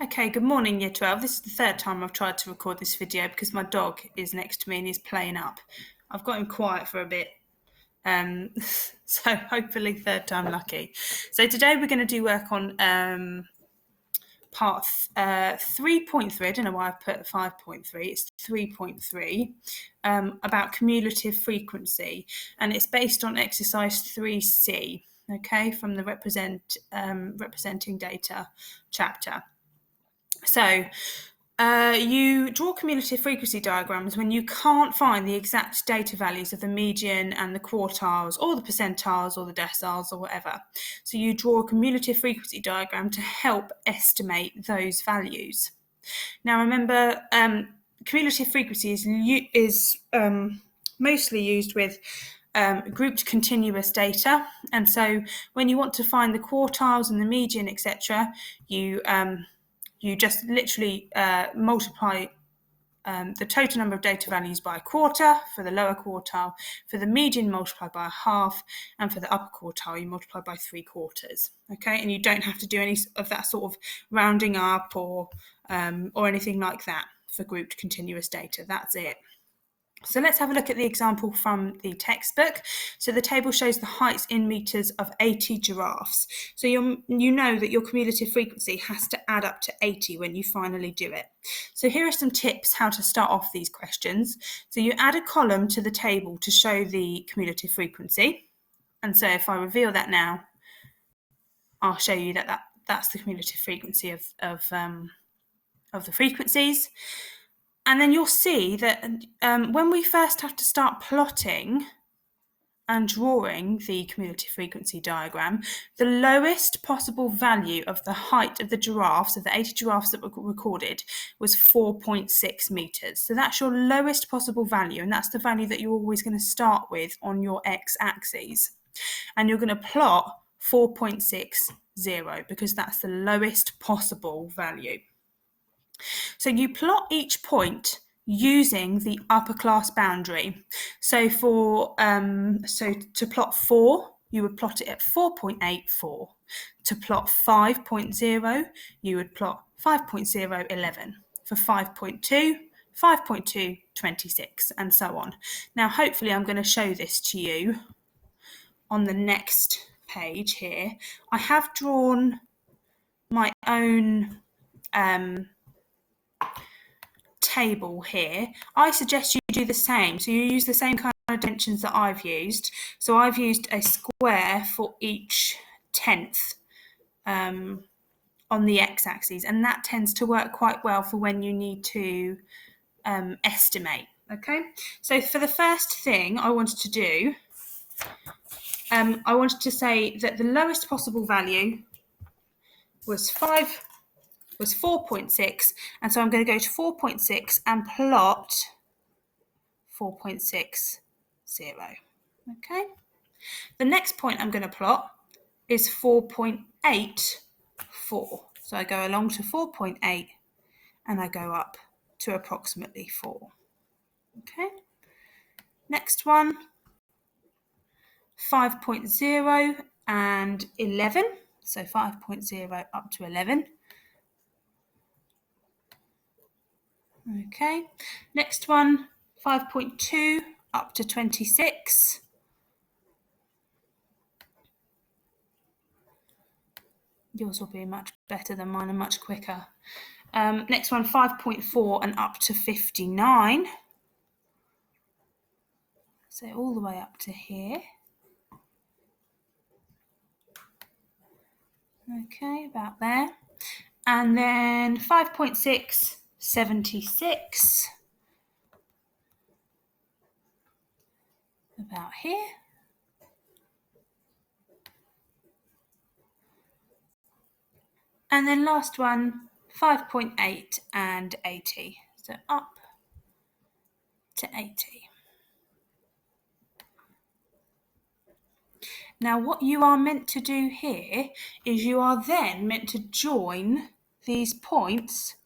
Okay, good morning, Year 12. This is the third time I've tried to record this video because my dog is next to me and he's playing up. I've got him quiet for a bit, so hopefully third time lucky. So today we're going to do work on part 3.3. I don't know why I've put 5.3. It's 3.3 about cumulative frequency, and it's based on exercise 3C, okay, from the representing data chapter. So you draw cumulative frequency diagrams when you can't find the exact data values of the median and the quartiles or the percentiles or the deciles or whatever. So you draw a cumulative frequency diagram to help estimate those values. Now remember, cumulative frequency is mostly used with grouped continuous data, and so when you want to find the quartiles and the median, etc., you just literally multiply the total number of data values by a quarter for the lower quartile, for the median multiply by a half, and for the upper quartile you multiply by 3/4. Okay, and you don't have to do any of that sort of rounding up or anything like that for grouped continuous data. That's it. So let's have a look at the example from the textbook. So the table shows the heights in meters of 80 giraffes. So you know that your cumulative frequency has to add up to 80 when you finally do it. So here are some tips how to start off these questions. So you add a column to the table to show the cumulative frequency. And so if I reveal that now, I'll show you that that's the cumulative frequency of the frequencies. And then you'll see that when we first have to start plotting and drawing the cumulative frequency diagram, the lowest possible value of the height of the giraffes, of the 80 giraffes that were recorded, was 4.6 meters. So that's your lowest possible value, and that's the value that you're always going to start with on your x-axis. And you're going to plot 4.60 because that's the lowest possible value. So you plot each point using the upper class boundary. So to plot 4, you would plot it at 4.84. To plot 5.0, you would plot 5.011. For 5.2, 5.226, and so on. Now, hopefully I'm going to show this to you on the next page here. I have drawn my own table here. I suggest you do the same. So you use the same kind of dimensions that I've used. So I've used a square for each tenth on the x-axis, and that tends to work quite well for when you need to estimate. Okay, so for the first thing I wanted to do, I wanted to say that the lowest possible value was 4.6, and so I'm going to go to 4.6 and plot 4.60. Okay. The next point I'm going to plot is 4.84. So I go along to 4.8 and I go up to approximately 4. Okay. Next one, 5.0 and 11. So 5.0 up to 11. Okay, next one, 5.2 up to 26. Yours will be much better than mine and much quicker. Next one, 5.4 and up to 59. So all the way up to here. Okay, about there. And then 5.6, 76. About here. And then last one, 5.8 and 80. So up to 80. Now what you are meant to do here is you are then meant to join these points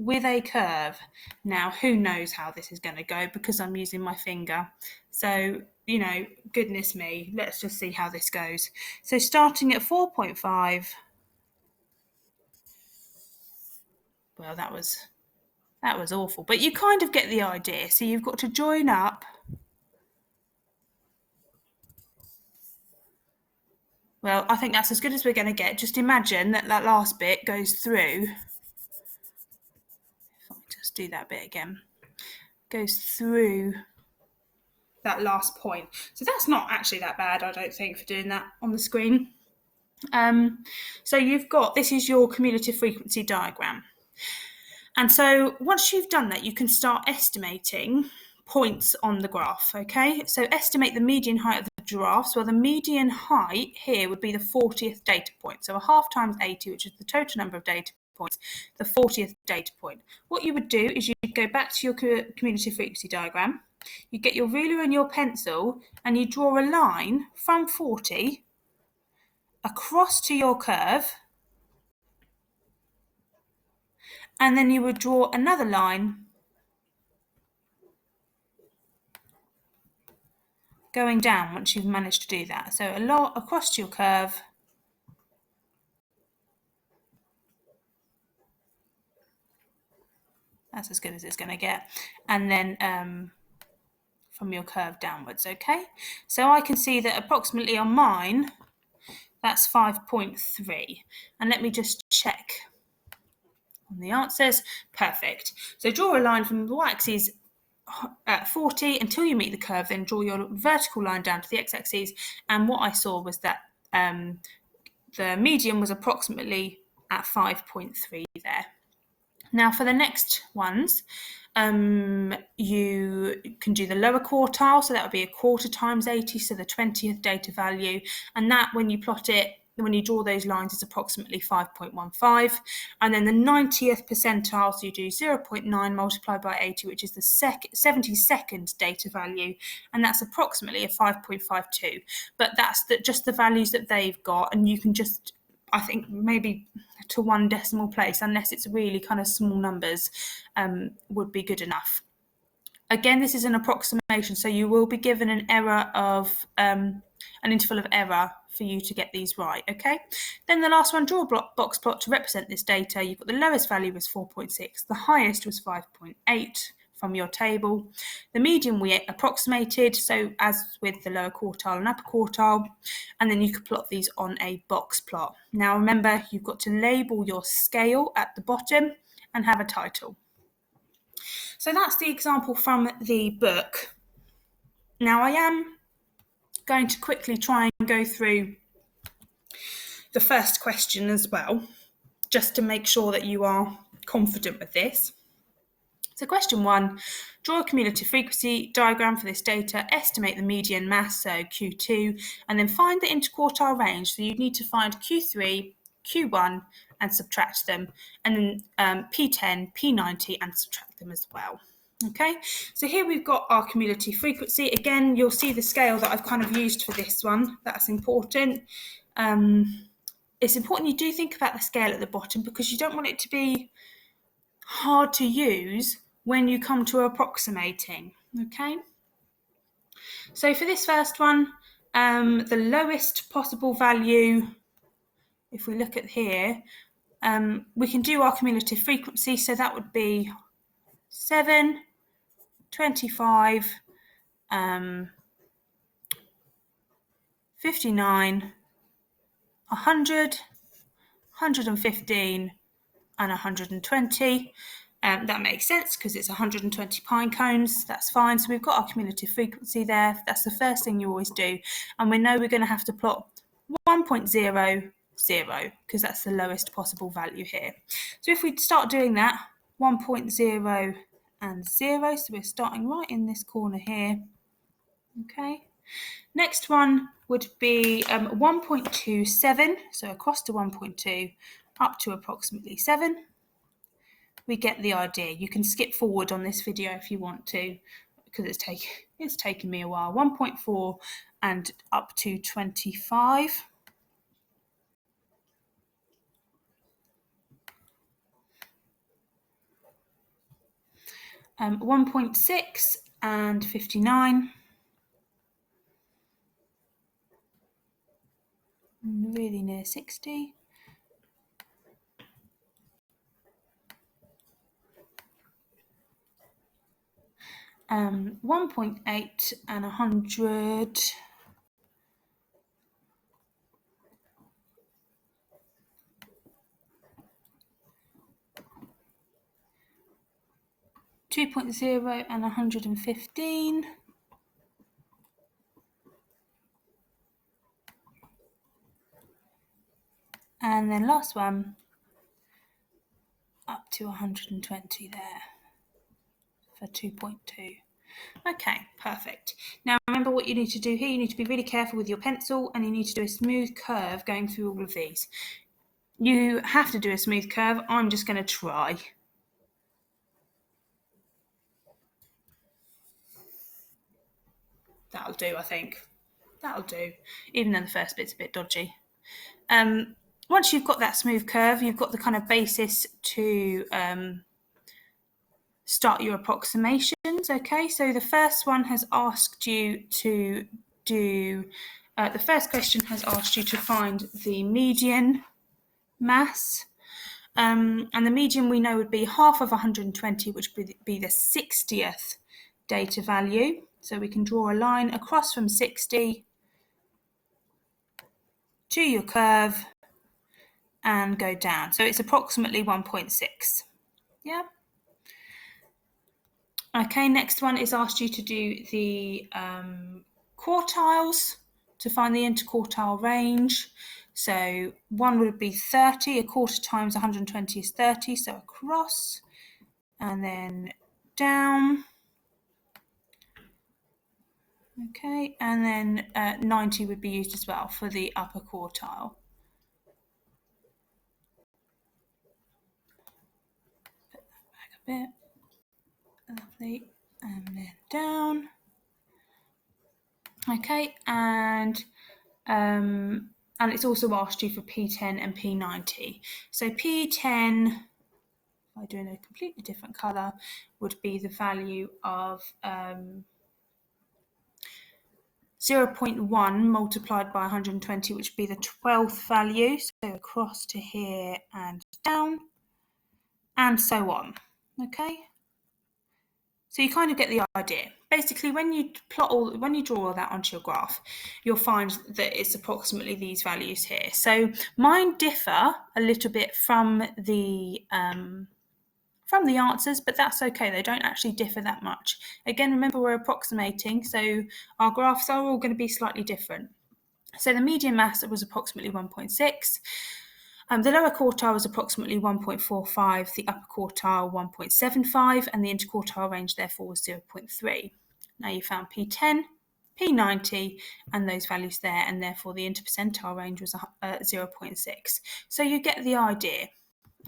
with a curve. Now who knows how this is going to go because I'm using my finger. So, you know, goodness me, let's just see how this goes. So starting at 4.5, Well, that was awful, but you kind of get the idea. So you've got to join up. Well, I think that's as good as we're going to get. Just imagine that last bit goes through. If I just do that bit again, goes through that last point. So that's not actually that bad, I don't think, for doing that on the screen. So you've got, this is your cumulative frequency diagram. And so once you've done that, you can start estimating points on the graph, okay? So estimate the median height of the giraffes. Well, the median height here would be the 40th data point. So a half times 80, which is the total number of data points, the 40th data point. What you would do is you'd go back to your cumulative frequency diagram, you get your ruler and your pencil, and you draw a line from 40 across to your curve, and then you would draw another line going down once you've managed to do that. So a lot across to your curve, that's as good as it's going to get, and then from your curve downwards, okay? So I can see that approximately on mine, that's 5.3. And let me just check on the answers. Perfect. So draw a line from the y-axis at 40 until you meet the curve, then draw your vertical line down to the x-axis. And what I saw was that the median was approximately at 5.3 there. Now for the next ones, you can do the lower quartile, so that would be a quarter times 80, so the 20th data value, and that when you plot it, when you draw those lines, is approximately 5.15, and then the 90th percentile, so you do 0.9 multiplied by 80, which is the 72nd data value, and that's approximately a 5.52, but that's just the values that they've got, and you can just, I think, maybe to one decimal place, unless it's really kind of small numbers, would be good enough. Again, this is an approximation, so you will be given an error of an interval of error for you to get these right, okay? Then the last one, draw a box plot to represent this data. You've got the lowest value was 4.6, the highest was 5.8 from your table. The median we approximated, so as with the lower quartile and upper quartile, and then you could plot these on a box plot. Now remember, you've got to label your scale at the bottom and have a title. So that's the example from the book. Now I am going to quickly try and go through the first question as well, just to make sure that you are confident with this. So question 1, draw a cumulative frequency diagram for this data, estimate the median mass, so Q2, and then find the interquartile range. So you need to find Q3, Q1, and subtract them, and then P10, P90, and subtract them as well. Okay, so here we've got our cumulative frequency. Again, you'll see the scale that I've kind of used for this one. That's important. It's important you do think about the scale at the bottom, because you don't want it to be hard to use when you come to approximating, okay? So for this first one, the lowest possible value, if we look at here, we can do our cumulative frequency, so that would be 7, 25, 59, 100, 115, and 120. That makes sense because it's 120 pine cones. That's fine. So we've got our cumulative frequency there. That's the first thing you always do. And we know we're going to have to plot 1.00 because that's the lowest possible value here. So if we start doing that, 1.0 and 0. So we're starting right in this corner here. Okay. Next one would be 1.27. So across to 1.2 up to approximately 7. We get the idea. You can skip forward on this video if you want to, because it's taken me a while. 1.4 and up to 25. 1.6 and 59. Really near 60. 1.8 and 100. .0 and 115. And then last one, up to 120 there for 2.2. Okay, perfect. Now remember what you need to do here. You need to be really careful with your pencil, and you need to do a smooth curve going through all of these. You have to do a smooth curve. I'm just going to try. That'll do, I think. That'll do, even though the first bit's a bit dodgy. Once you've got that smooth curve, you've got the kind of basis to start your approximations. Okay, so the first one has asked you to do, the first question has asked you to find the median mass. And the median we know would be half of 120, which would be the 60th data value. So we can draw a line across from 60 to your curve and go down. So it's approximately 1.6. Yeah. Okay, next one is asked you to do the quartiles to find the interquartile range. So one would be 30, a quarter times 120 is 30, so across and then down. Okay, and then 90 would be used as well for the upper quartile. Put that back a bit. Lovely. And then down. Okay, and it's also asked you for P10 and P90. So P10, by doing a completely different colour, would be the value of 0.1 multiplied by 120, which would be the 12th value. So across to here and down, and so on. Okay. So you kind of get the idea. Basically, when you draw all that onto your graph, you'll find that it's approximately these values here. So mine differ a little bit from the answers, but that's okay. They don't actually differ that much. Again, remember we're approximating, so our graphs are all going to be slightly different. So the median mass was approximately 1.6. The lower quartile was approximately 1.45, the upper quartile 1.75, and the interquartile range therefore was 0.3. Now you found P10, P90, and those values there, and therefore the interpercentile range was 0.6. So you get the idea.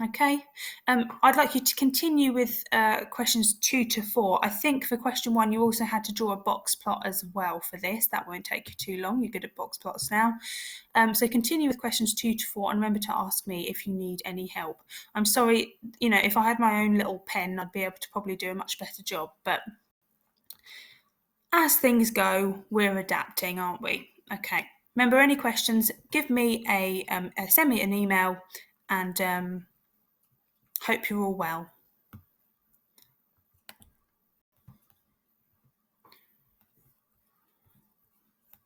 Okay, I'd like you to continue with questions 2 to 4. I think for question 1 you also had to draw a box plot as well for this. That won't take you too long. You're good at box plots now. So continue with questions 2 to 4 and remember to ask me if you need any help. I'm sorry, if I had my own little pen I'd be able to probably do a much better job, but as things go we're adapting, aren't we? Okay, remember, any questions, give me send me an email, and hope you're all well.